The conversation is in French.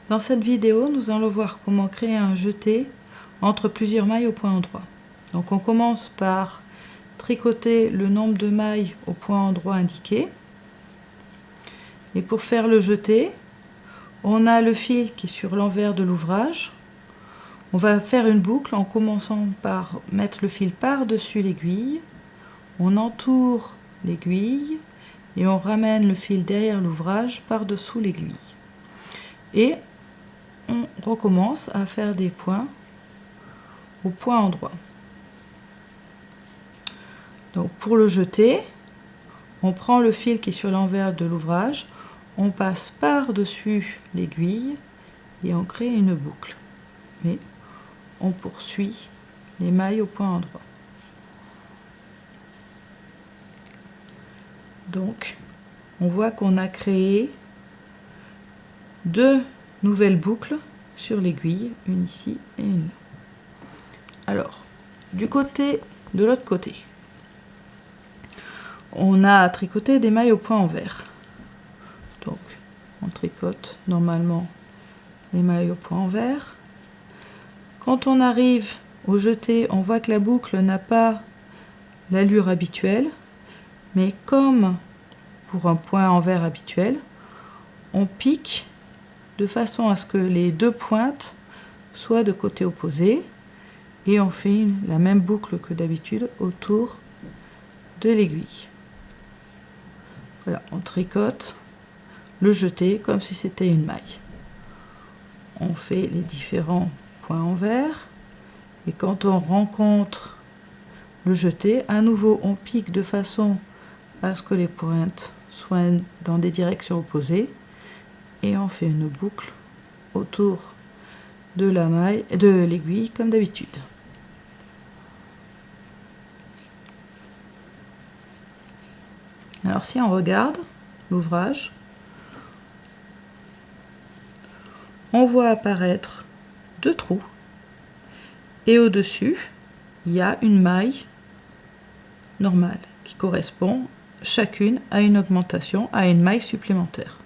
Dans cette vidéo, nous allons voir comment créer un jeté entre plusieurs mailles au point endroit. Donc on commence par tricoter le nombre de mailles au point endroit indiqué. Et pour faire le jeté, on a le fil qui est sur l'envers de l'ouvrage. On va faire une boucle en commençant par mettre le fil par-dessus l'aiguille. On entoure l'aiguille et on ramène le fil derrière l'ouvrage par-dessous l'aiguille. Et on recommence à faire des points au point endroit. Donc pour le jeter, on prend le fil qui est sur l'envers de l'ouvrage, on passe par-dessus l'aiguille et on crée une boucle. Et on poursuit les mailles au point endroit. Donc on voit qu'on a créé deux nouvelles boucles sur l'aiguille, une ici et une là. Alors, de l'autre côté, on a tricoté des mailles au point envers. Donc, on tricote normalement les mailles au point envers. Quand on arrive au jeté, on voit que la boucle n'a pas l'allure habituelle, mais comme pour un point envers habituel, on pique de façon à ce que les deux pointes soient de côté opposé et on fait la même boucle que d'habitude autour de l'aiguille. Voilà, on tricote le jeté comme si c'était une maille. On fait les différents points envers et quand on rencontre le jeté, à nouveau on pique de façon à ce que les pointes soient dans des directions opposées et on fait une boucle autour de la maille, de l'aiguille comme d'habitude. Alors si on regarde l'ouvrage, on voit apparaître deux trous et au-dessus il y a une maille normale qui correspond chacune à une augmentation, à une maille supplémentaire.